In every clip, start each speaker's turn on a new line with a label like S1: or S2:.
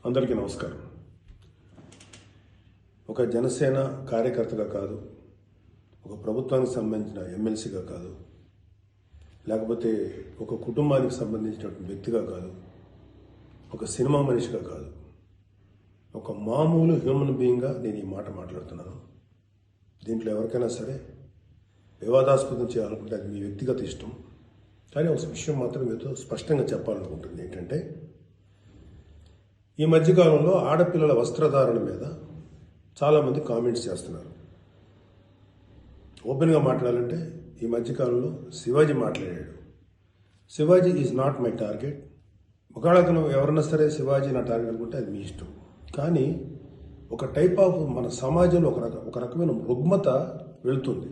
S1: అందరికీ నమస్కారం. ఒక జనసేన కార్యకర్తగా కాదు, ఒక ప్రభుత్వానికి సంబంధించిన ఎమ్మెల్సీగా కాదు, లేకపోతే ఒక కుటుంబానికి సంబంధించినటువంటి వ్యక్తిగా కాదు, ఒక సినిమా మనిషిగా కాదు, ఒక మామూలు హ్యూమన్ బీయింగ్గా నేను ఈ మాట మాట్లాడుతున్నాను. దీంట్లో ఎవరికైనా సరే వివాదాస్పదం చేయాలనుకుంటే అది మీ వ్యక్తిగత ఇష్టం. కానీ ఒక విషయం మాత్రం మీతో స్పష్టంగా చెప్పాలనుకుంటుంది ఏంటంటే, ఈ మధ్యకాలంలో ఆడపిల్లల వస్త్రధారణ మీద చాలామంది కామెంట్స్ చేస్తున్నారు. ఓపెన్గా మాట్లాడాలంటే ఈ మధ్యకాలంలో శివాజీ మాట్లాడాడు. Shivaji is not my target. ఒకవేళ అతను ఎవరన్నా సరే శివాజీ నా టార్గెట్ అనుకుంటే అది మీ ఇష్టం. కానీ ఒక టైప్ ఆఫ్ మన సమాజంలో ఒక రకమైన రుగ్మత వెళుతుంది.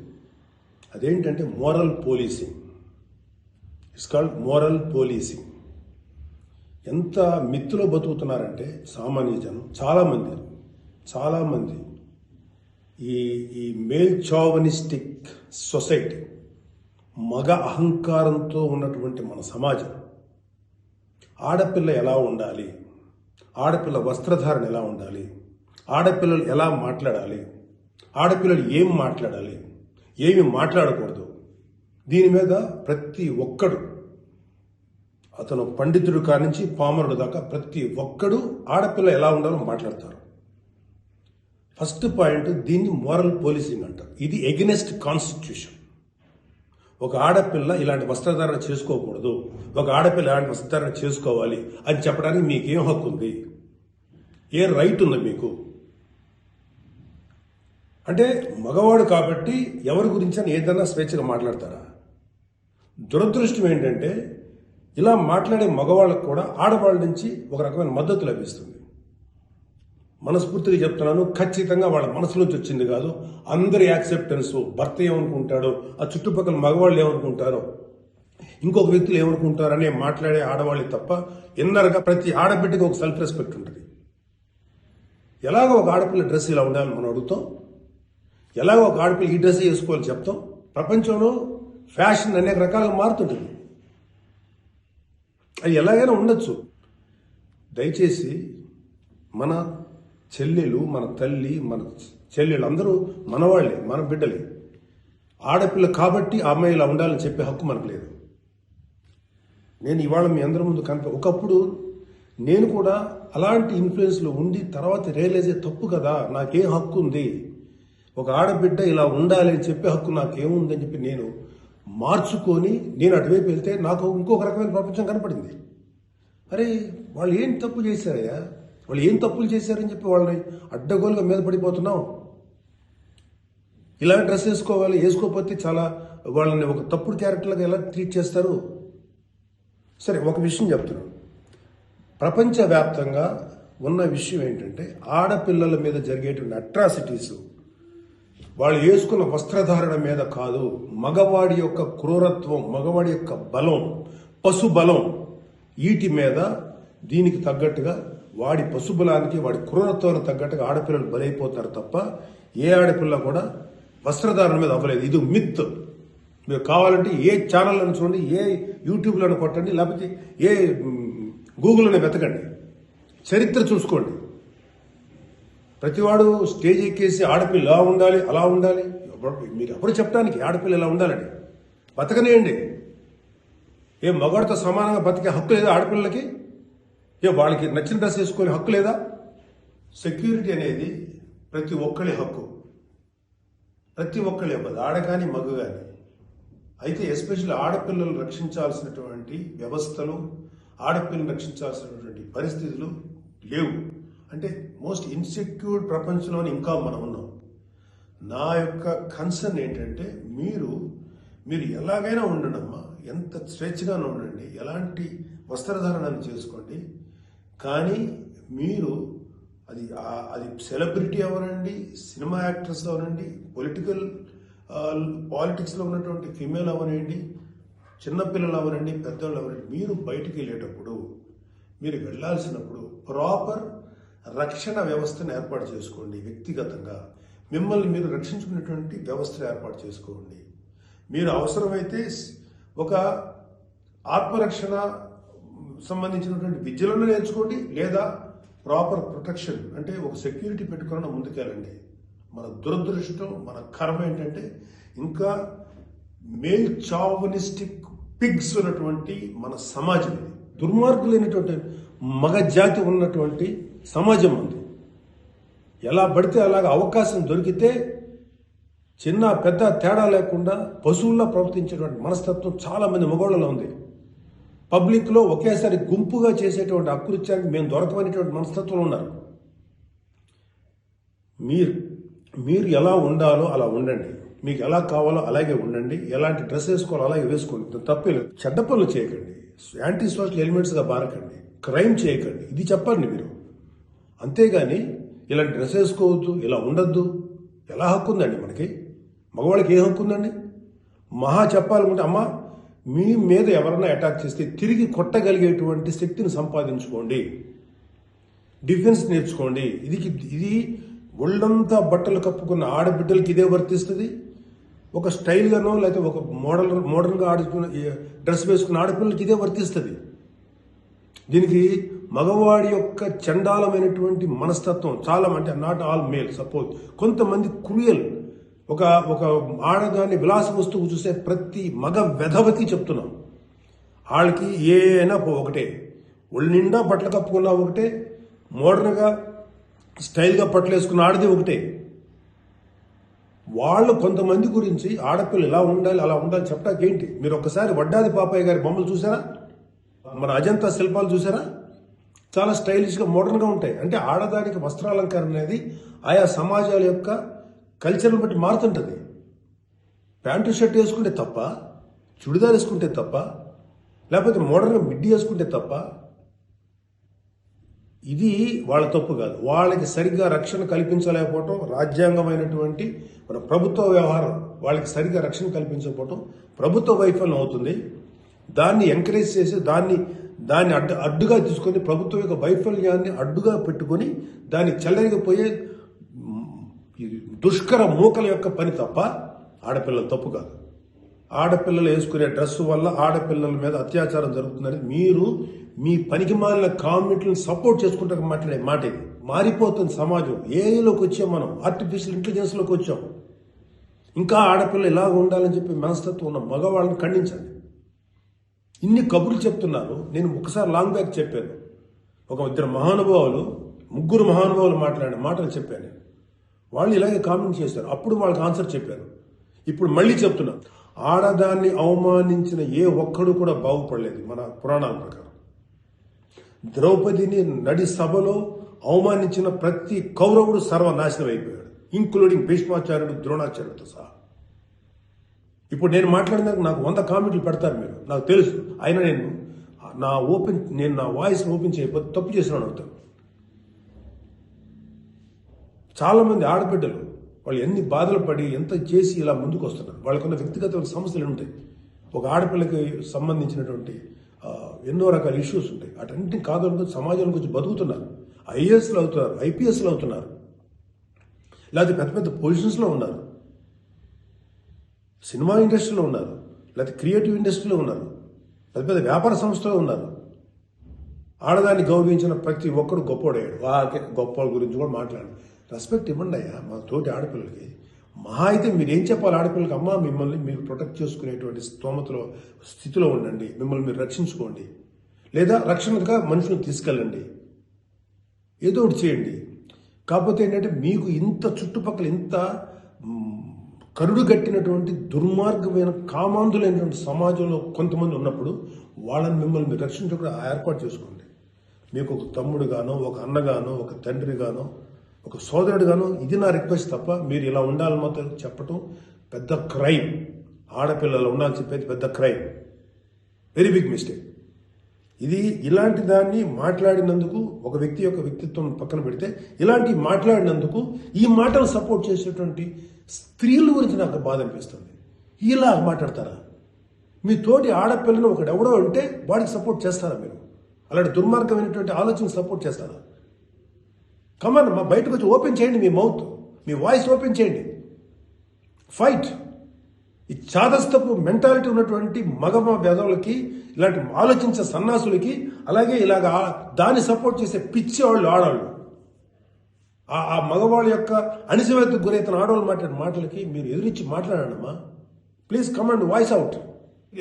S1: అదేంటంటే moral policing. It's called moral policing. ఎంత మిత్తులో బతుకుతున్నారంటే సామాన్య జనం చాలామంది ఈ మేల్ చావనిస్టిక్ సొసైటీ, మగ అహంకారంతో ఉన్నటువంటి మన సమాజం, ఆడపిల్ల ఎలా ఉండాలి, ఆడపిల్ల వస్త్రధారణ ఎలా ఉండాలి, ఆడపిల్లలు ఎలా మాట్లాడాలి, ఆడపిల్లలు ఏం మాట్లాడాలి, ఏమి మాట్లాడకూడదు, దీని మీద ప్రతి ఒక్కడు, అతను పండితుడు కానించి పామరుడు దాకా ప్రతి ఒక్కడు ఆడపిల్ల ఎలా ఉండాలో మాట్లాడతారు. ఫస్ట్ పాయింట్, దీన్ని మోరల్ పోలీసింగ్ అంటారు. ఇది ఎగెనెస్ట్ కాన్స్టిట్యూషన్. ఒక ఆడపిల్ల ఇలాంటి వస్త్రధారణ చేసుకోకూడదు, ఒక ఆడపిల్ల ఇలాంటి వస్త్రధారణ చేసుకోవాలి అని చెప్పడానికి మీకేం హక్కు ఉంది? ఏ రైట్ ఉంది మీకు? అంటే మగవాడు కాబట్టి ఎవరి గురించి ఏదైనా స్వేచ్ఛగా మాట్లాడతారా? దురదృష్టం ఏంటంటే ఇలా మాట్లాడే మగవాళ్ళకు కూడా ఆడవాళ్ళ నుంచి ఒక రకమైన మద్దతు లభిస్తుంది. మనస్ఫూర్తిగా చెప్తున్నాను, ఖచ్చితంగా వాళ్ళ మనసు నుంచి వచ్చింది కాదు. అందరి యాక్సెప్టెన్స్, భర్త ఏమనుకుంటాడో, ఆ చుట్టుపక్కల మగవాళ్ళు ఏమనుకుంటారో, ఇంకొక వ్యక్తులు ఏమనుకుంటారో అనే మాట్లాడే ఆడవాళ్ళకి తప్ప ఇన్నర్గా ప్రతి ఆడబిడ్డకి ఒక సెల్ఫ్ రెస్పెక్ట్ ఉంటుంది. ఎలాగో ఒక ఆడపిల్ల డ్రెస్ ఇలా ఉండాలని మనం అడుగుతాం, ఎలాగో ఒక ఆడపిల్ల ఈ డ్రెస్ వేసుకోవాలని చెప్తాం. ప్రపంచంలో ఫ్యాషన్ అనేక రకాలుగా మారుతుంటుంది. అది ఎలాగైనా ఉండొచ్చు. దయచేసి మన చెల్లెలు, మన తల్లి, మన చెల్లెలు అందరూ మనవాళ్లే, మన బిడ్డలే. ఆడపిల్ల కాబట్టి ఆ అమ్మాయి ఇలా ఉండాలని చెప్పే హక్కు మనకు లేదు. నేను ఇవాళ మీ అందరి ముందు ఒకప్పుడు నేను కూడా అలాంటి ఇన్ఫ్లుయెన్స్లో ఉండి తర్వాత రియలైజ్ అయ్యే తప్పు కదా, నాకేం హక్కు ఉంది, ఒక ఆడబిడ్డ ఇలా ఉండాలి అని చెప్పే హక్కు నాకేముందని చెప్పి నేను మార్చుకొని నేను అటువైపు వెళ్తే నాకు ఇంకొక రకమైన ప్రపంచం కనపడింది. అరే వాళ్ళు ఏం తప్పు చేశారయ్యా, వాళ్ళు ఏం తప్పులు చేశారని చెప్పి వాళ్ళని అడ్డగోలుగా మీద పడిపోతున్నాం. ఇలా డ్రెస్ వేసుకోకపోతే చాలా వాళ్ళని ఒక తప్పుడు క్యారెక్టర్లుగా ఎలా ట్రీట్ చేస్తారు? సరే, ఒక విషయం చెప్తున్నాను. ప్రపంచవ్యాప్తంగా ఉన్న విషయం ఏంటంటే, ఆడపిల్లల మీద జరిగేటువంటి అట్రాసిటీస్ వాళ్ళు వేసుకున్న వస్త్రధారణ మీద కాదు, మగవాడి యొక్క క్రూరత్వం, మగవాడి యొక్క బలం, పశుబలం, వీటి మీద దీనికి తగ్గట్టుగా వాడి పశుబలానికి, వాడి క్రూరత్వానికి తగ్గట్టుగా ఆడపిల్లలు బలైపోతారు తప్ప ఏ ఆడపిల్ల కూడా వస్త్రధారణ మీద అవ్వలేదు. ఇది మిత్. మీరు కావాలంటే ఏ ఛానల్లను చూడండి, ఏ యూట్యూబ్లను కొట్టండి, లేకపోతే ఏ గూగుల్లోనే వెతకండి, చరిత్ర చూసుకోండి. ప్రతివాడు స్టేజ్ ఎక్కేసి ఆడపిల్ల ఇలా ఉండాలి, అలా ఉండాలి, మీరు ఎప్పుడు చెప్పడానికి ఆడపిల్ల ఇలా ఉండాలండి? బతకనేయండి. ఏ మగవాడితో సమానంగా బతికే హక్కు లేదా ఆడపిల్లలకి? ఏ వాళ్ళకి నచ్చిన డ్రెస్ వేసుకునే హక్కు లేదా? సెక్యూరిటీ అనేది ప్రతి ఒక్కరి హక్కు, ప్రతి ఒక్కరి ఇవ్వదు, ఆడ కానీ మగ కానీ. అయితే ఎస్పెషల్లీ ఆడపిల్లలు రక్షించాల్సినటువంటి వ్యవస్థలు, ఆడపిల్లలు రక్షించాల్సినటువంటి పరిస్థితులు లేవు. అంటే మోస్ట్ ఇన్సెక్యూర్డ్ ప్రపంచంలోనే ఇంకా మనం ఉన్నాం. నా యొక్క కన్సర్న్ ఏంటంటే, మీరు ఎలాగైనా ఉండండి అమ్మా, ఎంత స్వేచ్ఛగానే ఉండండి, ఎలాంటి వస్త్రధారణను చేసుకోండి. కానీ మీరు అది సెలబ్రిటీ అవనండి, సినిమా యాక్టర్స్ అవనండి, పాలిటిక్స్లో ఉన్నటువంటి ఫిమేల్ అవనండి, చిన్నపిల్లలు అవనండి, పెద్దవాళ్ళు అవనండి, మీరు బయటికి వెళ్ళేటప్పుడు, మీరు వెళ్ళాల్సినప్పుడు ప్రాపర్ రక్షణ వ్యవస్థను ఏర్పాటు చేసుకోండి. వ్యక్తిగతంగా మిమ్మల్ని మీరు రక్షించుకునేటువంటి వ్యవస్థను ఏర్పాటు చేసుకోండి. మీరు అవసరమైతే ఒక ఆత్మరక్షణ సంబంధించినటువంటి విద్యలను నేర్చుకోండి, లేదా ప్రాపర్ ప్రొటెక్షన్ అంటే ఒక సెక్యూరిటీ పెట్టుకుని ముందుకెళ్ళండి. మన దురదృష్టం, మన కర్మ ఏంటంటే ఇంకా మేల్ చావనిస్టిక్ పిగ్స్ ఉన్నటువంటి మన సమాజం ఇది. దుర్మార్గులైనటువంటి మగ జాతి ఉన్నటువంటి సమాజం ఉంది. ఎలా పడితే అలాగ అవకాశం దొరికితే చిన్న పెద్ద తేడా లేకుండా పశువుల్లో ప్రవర్తించేటువంటి మనస్తత్వం చాలా మంది మగవాళ్ళలో ఉంది. పబ్లిక్లో ఒకేసారి గుంపుగా చేసేటువంటి అకృత్యానికి మేము దొరకమనేటువంటి మనస్తత్వం ఉన్నారు. మీరు ఎలా ఉండాలో అలా ఉండండి, మీకు ఎలా కావాలో అలాగే ఉండండి, ఎలాంటి డ్రెస్ వేసుకోవాలో అలాగే వేసుకోండి, తప్పలేదు. చెడ్డ పనులు చేయకండి, యాంటీ సోషల్ ఎలిమెంట్స్గా బారకండి, క్రైమ్ చేయకండి, ఇది చెప్పండి మీరు. అంతేగాని ఇలాంటి డ్రెస్ వేసుకోవద్దు, ఇలా ఉండొద్దు, ఎలా హక్కు ఉందండి మనకి? మగవాళ్ళకి ఏ హక్కు ఉందండి? మహా చెప్పాలనుకుంటే అమ్మ మీ మీద ఎవరైనా అటాక్ చేస్తే తిరిగి కొట్టగలిగేటువంటి శక్తిని సంపాదించుకోండి, డిఫెన్స్ నేర్చుకోండి. ఇది ఒళ్ళంతా బట్టలు కప్పుకున్న ఆడబిడ్డలకి ఇదే వర్తిస్తుంది. ఒక స్టైల్గానో లేకపోతే ఒక మోడర్న్గా ఆడుకున్న డ్రెస్ వేసుకున్న ఆడపిల్లలకి ఇదే వర్తిస్తుంది. దీనికి మగవాడి యొక్క చండాలమైనటువంటి మనస్తత్వం చాలా, అంటే నాట్ ఆల్ మేల్, సపోజ్ కొంతమంది క్రూయల్, ఒక ఆడదాన్ని విలాస వస్తువు చూసే ప్రతి మగ వెధవకి చెప్తున్నాం, వాళ్ళకి ఏనా ఒకటే, ఒళ్ళు నిండా బట్టలు కప్పుకున్నా ఒకటే, మోడర్న్గా స్టైల్గా బట్టలు వేసుకున్న ఆడది ఒకటే. వాళ్ళు కొంతమంది గురించి ఆడపిల్లలు ఇలా ఉండాలి అలా ఉండాలి చెప్పడానికి ఏంటి? మీరు ఒక్కసారి వడ్డాది పాపయ్య గారి బొమ్మలు చూసారా? మన అజంతా శిల్పాలు చూసారా? చాలా స్టైలిష్గా మోడర్న్గా ఉంటాయి. అంటే ఆడదానికి వస్త్రాలంకరణ అనేది ఆయా సమాజాల యొక్క కల్చర్ని బట్టి మారుతుంటుంది. ప్యాంటు షర్ట్ వేసుకుంటే తప్ప, చుడిదార్ వేసుకుంటే తప్ప, లేకపోతే మోడర్న్గా మిడ్డీ వేసుకుంటే తప్ప, ఇది వాళ్ళ తప్పు కాదు. వాళ్ళకి సరిగ్గా రక్షణ కల్పించలేకపోవటం, రాజ్యాంగమైనటువంటి మన ప్రభుత్వ వ్యవహారం వాళ్ళకి సరిగ్గా రక్షణ కల్పించకపోవటం ప్రభుత్వ వైఫల్యం అవుతుంది. దాన్ని ఎంకరేజ్ చేసి దాన్ని అడ్డుగా తీసుకొని ప్రభుత్వం యొక్క వైఫల్యాన్ని అడ్డుగా పెట్టుకొని దాన్ని చెల్లరిగిపోయే దుష్కర మూకల యొక్క పని తప్ప ఆడపిల్లల తప్పు కాదు. ఆడపిల్లలు వేసుకునే డ్రెస్సు వల్ల ఆడపిల్లల మీద అత్యాచారం జరుగుతుందని మీరు మీ పనికి మాలిన కామెంట్లను సపోర్ట్ చేసుకుంటూ మాట్లాడే మాట ఇది. మారిపోతుంది సమాజం. ఏఐలోకి వచ్చాం మనం, ఆర్టిఫిషియల్ ఇంటెలిజెన్స్లోకి వచ్చాం. ఇంకా ఆడపిల్లలు ఇలాగ ఉండాలని చెప్పి మనస్తత్వం ఉన్న మగవాళ్ళని ఖండించండి. ఇన్ని కబుర్లు చెప్తున్నారు. నేను ఒకసారి లాంగ్ బ్యాక్ చెప్పాను, ముగ్గురు మహానుభావులు మాట్లాడిన మాటలు చెప్పాను. వాళ్ళు ఇలాగే కామెంట్ చేశారు. అప్పుడు వాళ్ళకి ఆన్సర్ చెప్పాను. ఇప్పుడు మళ్ళీ చెప్తున్నా, ఆడదాన్ని అవమానించిన ఏ ఒక్కడు కూడా బాగుపడలేదు మన పురాణాల ప్రకారం. ద్రౌపదిని నడి సభలో అవమానించిన ప్రతి కౌరవుడు సర్వనాశనం అయిపోయాడు, ఇంక్లూడింగ్ భీష్మాచార్యుడు, ద్రోణాచార్యుడితో సహా. ఇప్పుడు నేను మాట్లాడినాక నాకు 100 కామెంట్లు పెడతారు మీరు, నాకు తెలుసు. అయినా నేను నా వాయిస్ ఓపెన్ చేయకపోతే తప్పు చేసినాను అవుతాను. చాలా మంది ఆడబిడ్డలు వాళ్ళు ఎన్ని బాధలు పడి ఎంత చేసి ఇలా ముందుకు వస్తున్నారు. వాళ్ళకున్న వ్యక్తిగత సమస్యలు ఉంటాయి. ఒక ఆడపిల్లకి సంబంధించినటువంటి ఎన్నో రకాల ఇష్యూస్ ఉంటాయి. అటన్నింటినీ కాదనుకుని సమాజం గురించి బతుకుతున్నారు. ఐఏఎస్లు అవుతున్నారు, ఐపీఎస్లు అవుతున్నారు, లేకపోతే పెద్ద పెద్ద పొజిషన్స్లో ఉన్నారు, సినిమా ఇండస్ట్రీలో ఉన్నారు, లేకపోతే క్రియేటివ్ ఇండస్ట్రీలో ఉన్నారు, పెద్ద పెద్ద వ్యాపార సంస్థలో ఉన్నారు. ఆడదాన్ని గౌరవించిన ప్రతి ఒక్కరు గొప్పోడయ్యాడు. గొప్ప గురించి కూడా మాట్లాడు. రెస్పెక్ట్ ఇవ్వండి అయ్యా మా తోటి ఆడపిల్లలకి. మహా అయితే మీరేం చెప్పాలి ఆడపిల్లలకి? అమ్మ మిమ్మల్ని మీరు ప్రొటెక్ట్ చేసుకునేటువంటి స్థితిలో ఉండండి, మిమ్మల్ని మీరు రక్షించుకోండి, లేదా రక్షణగా మనుషులను తీసుకెళ్ళండి, ఏదో ఒకటి చేయండి. కాకపోతే ఏంటంటే మీకు ఇంత చుట్టుపక్కల ఇంత కరుడు గట్టినటువంటి దుర్మార్గమైన కామాంధులైనటువంటి సమాజంలో కొంతమంది ఉన్నప్పుడు వాళ్ళని మిమ్మల్ని మీరు రక్షించుకుని ఏర్పాటు చేసుకోండి. మీకు ఒక తమ్ముడుగానో, ఒక అన్నగానో, ఒక తండ్రిగానో, ఒక సోదరుడుగానో ఇది నా రిక్వెస్ట్ తప్ప మీరు ఇలా ఉండాలని మాత్రం చెప్పటం పెద్ద క్రైమ్. ఆడపిల్లలు ఉండాలని చెప్పేది పెద్ద క్రైమ్, వెరీ బిగ్ మిస్టేక్. ఇది ఇలాంటి దాన్ని మాట్లాడినందుకు ఒక వ్యక్తి యొక్క వ్యక్తిత్వం పక్కన పెడితే ఇలాంటి మాట్లాడినందుకు ఈ మాటలు సపోర్ట్ చేసేటువంటి స్త్రీల గురించి నాకు బాధ అనిపిస్తుంది. ఇలా మాట్లాడతారా? మీ తోటి ఆడపిల్లను ఒకడెవడో అంటే వాడికి సపోర్ట్ చేస్తారా మీరు? అలాంటి దుర్మార్గమైనటువంటి ఆలోచన సపోర్ట్ చేస్తారా? కమాన్ మా బయటకు వచ్చి ఓపెన్ చేయండి, మీ మౌత్, మీ వాయిస్ ఓపెన్ చేయండి, ఫైట్. ఈ చాదస్తపు మెంటాలిటీ ఉన్నటువంటి మగ వెధవులకి ఇలాంటి ఆలోచించే సన్నాసులకి, అలాగే ఇలాగ దాన్ని సపోర్ట్ చేసే పిచ్చి వాళ్ళు ఆడవాళ్ళు, ఆ మగవాళ్ళ యొక్క అణిచివేతకు గురైతున్న ఆడవాళ్ళు మాట్లాడే మాటలకి మీరు ఎదురించి మాట్లాడమ్మా. Please come and voice out.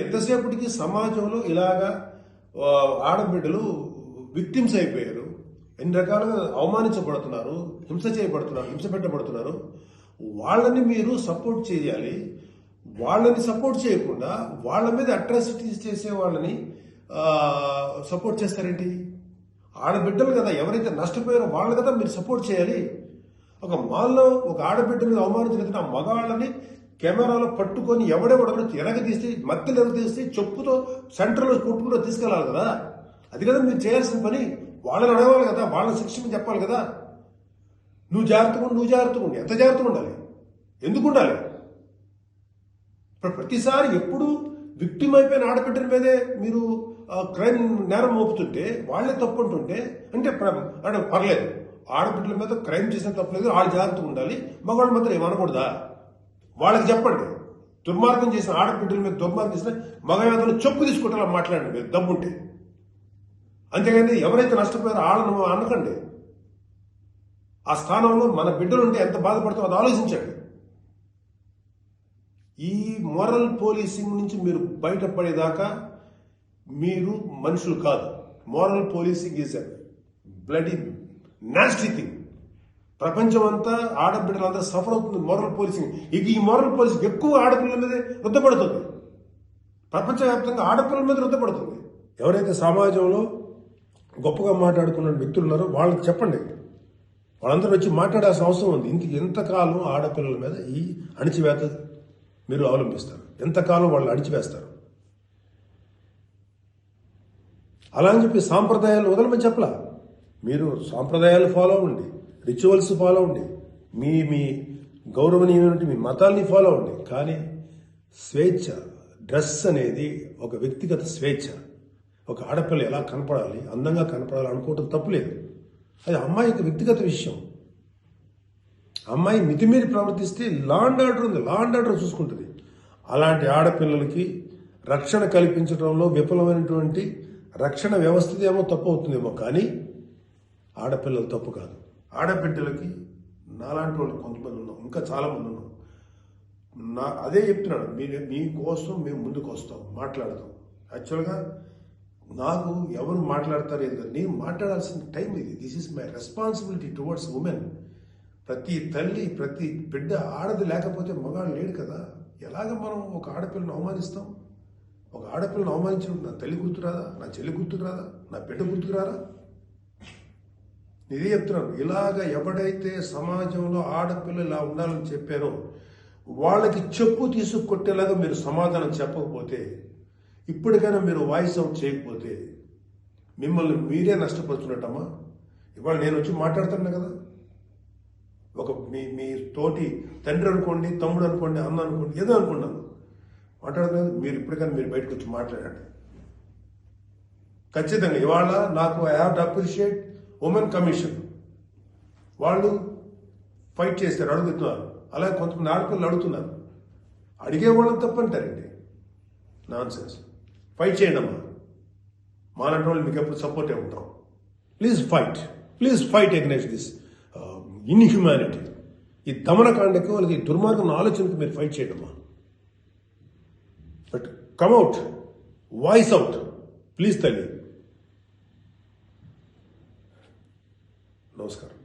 S1: ఎంతసేపటికి సమాజంలో ఇలాగా ఆడబిడ్డలు విక్టిమ్స్ అయిపోయారు, ఎన్ని రకాలుగా అవమానించబడుతున్నారు, హింస చేయబడుతున్నారు, హింస పెట్టబడుతున్నారు. వాళ్ళని మీరు సపోర్ట్ చేయాలి. వాళ్ళని సపోర్ట్ చేయకుండా వాళ్ళ మీద అట్రాసిటీస్ చేసే వాళ్ళని సపోర్ట్ చేస్తారేంటి? ఆడబిడ్డలు కదా, ఎవరైతే నష్టపోయారో వాళ్ళు కదా మీరు సపోర్ట్ చేయాలి. ఒక మాల్లో ఒక ఆడబిడ్డ మీద అవమానించిన ఆ మగవాళ్ళని కెమెరాలో పట్టుకొని ఎవడెవడో ఎరగదీసి, మత్తలు ఎరగదీసి చెప్పుతో సెంటర్లో కొట్టుకుంటూ తీసుకెళ్ళాలి కదా. అది కదా మీరు చేయాల్సిన పని. వాళ్ళని అడగాలి కదా, వాళ్ళని శిక్షణ చెప్పాలి కదా. నువ్వు జాగ్రత్తగా ఉండి ఎంత జాగ్రత్తగా ఉండాలి? ఎందుకు ఉండాలి? ఇప్పుడు ప్రతిసారి ఎప్పుడు విక్టిమ్ అయిపోయిన ఆడబిడ్డల మీదే మీరు క్రైమ్ నేరం మోపుతుంటే, వాళ్ళే తప్పు అంటుంటే అంటే పర్లేదు, ఆడబిడ్డల మీద క్రైమ్ చేసిన తప్పలేదు, వాళ్ళు జాగ్రత్తగా ఉండాలి, మగవాళ్ళ మాత్రం ఏమనకూడదా? వాళ్ళకి చెప్పండి. దుర్మార్గం చేసిన ఆడబిడ్డల మీద దుర్మార్గం చేసిన మగవేదలు చెప్పు తీసుకుంటా మాట్లాడండి మీరు దమ్ముంటే. అంతేగాని ఎవరైతే నష్టపోయారో వాళ్ళను అనకండి. ఆ స్థానంలో మన బిడ్డలుంటే ఎంత బాధపడతామో అది ఆలోచించండి. ఈ మోరల్ పోలీసింగ్ నుంచి మీరు బయటపడేదాకా మీరు మనుషులు కాదు. Moral policing is a bloody nasty thing. ప్రపంచం అంతా ఆడబిడ్డలంతా సఫర్ అవుతుంది మోరల్ పోలీసింగ్. ఈ మోరల్ పోలీసింగ్ ఎక్కువ ఆడపిల్లల మీద రుద్దపడుతుంది. ప్రపంచవ్యాప్తంగా ఆడపిల్లల మీద రుద్దపడుతుంది. ఎవరైతే సమాజంలో గొప్పగా మాట్లాడుకున్న వ్యక్తులు ఉన్నారో వాళ్ళకి చెప్పండి. వాళ్ళందరూ వచ్చి మాట్లాడాల్సిన అవసరం ఉంది. ఎంతకాలం ఆడపిల్లల మీద ఈ అణిచివేత మీరు అవలంబిస్తారు? ఎంతకాలం వాళ్ళు అణిచివేస్తారు? అలా అని చెప్పి సాంప్రదాయాలు వదలమని చెప్పలా. మీరు సాంప్రదాయాలు ఫాలో అవ్వండి, రిచువల్స్ ఫాలో అవ్వండి, మీ గౌరవనీయమైన మీ మతాల్ని ఫాలో అవ్వండి. కానీ స్వేచ్ఛ, డ్రెస్ అనేది ఒక వ్యక్తిగత స్వేచ్ఛ. ఒక ఆడపిల్ల ఎలా కనపడాలి, అందంగా కనపడాలి అనుకోవటం తప్పులేదు. అది అమ్మాయి యొక్క వ్యక్తిగత విషయం. అమ్మాయి మితిమీరి ప్రవర్తిస్తే లా అండ్ ఆర్డర్ ఉంది, లా అండ్ ఆర్డర్ చూసుకుంటుంది. అలాంటి ఆడపిల్లలకి రక్షణ కల్పించడంలో విఫలమైనటువంటి రక్షణ వ్యవస్థ ఏమో తప్పు అవుతుందేమో, కానీ ఆడపిల్లలు తప్పు కాదు. ఆడబిడ్డలకి నాలాంటి వాళ్ళు కొంతమంది ఉన్నాం, ఇంకా చాలామంది ఉన్నాం. అదే చెప్తున్నాడు, మీకోసం మేము ముందుకు వస్తాం, మాట్లాడతాం. యాక్చువల్గా నాకు ఎవరు మాట్లాడతారు ఎందుకంటే నేను మాట్లాడాల్సిన టైం ఇది. This is my responsibility towards women. ప్రతి తల్లి, ప్రతి బిడ్డ ఆడది లేకపోతే మగాడు లేడు కదా. ఎలాగ మనం ఒక ఆడపిల్లను అవమానిస్తాం? ఒక ఆడపిల్లను అవమానించినప్పుడు నా తల్లి గుర్తురాదా, నా చెల్లి గుర్తురాదా, నా బిడ్డ గుర్తుకురారా? ఇదే చెప్తున్నాను. ఇలాగ ఎవడైతే సమాజంలో ఆడపిల్లలు ఇలా ఉండాలని చెప్పారో వాళ్ళకి చెప్పు తీసుకొట్టేలాగా మీరు సమాధానం చెప్పకపోతే, ఇప్పటికైనా మీరు వాయిస్ అవుట్ చేయకపోతే మిమ్మల్ని మీరే నష్టపరుచున్నట్టమ్మా. ఇవాళ నేను వచ్చి మాట్లాడుతున్నా కదా, ఒక మీ తోటి తండ్రి అనుకోండి, తమ్ముడు అనుకోండి, అన్న అనుకోండి, ఏదో అనుకున్నాను మాట్లాడుతున్నాను. మీరు ఇప్పటికైనా మీరు బయటకు వచ్చి మాట్లాడండి. ఖచ్చితంగా ఇవాళ నాకు I have to appreciate women commission. వాళ్ళు ఫైట్ చేస్తారు, అడుగుతున్నారు. అలాగే కొంతమంది ఆడపిల్లలు అడుగుతున్నారు. అడిగే వాళ్ళని తప్పంటారండి. Non sense. ఫైట్ చేయండి అమ్మా. మాలాంటి వాళ్ళు మీకు ఎప్పుడు సపోర్టే ఉంటాం. Please fight against this inhumanity. ఈ దమనకాండకు వాళ్ళకి ఈ దుర్మార్గం ఆలోచనకు మీరు ఫైట్ చేయండి అమ్మా. But come out, voice out please తల్లి. నమస్కారం.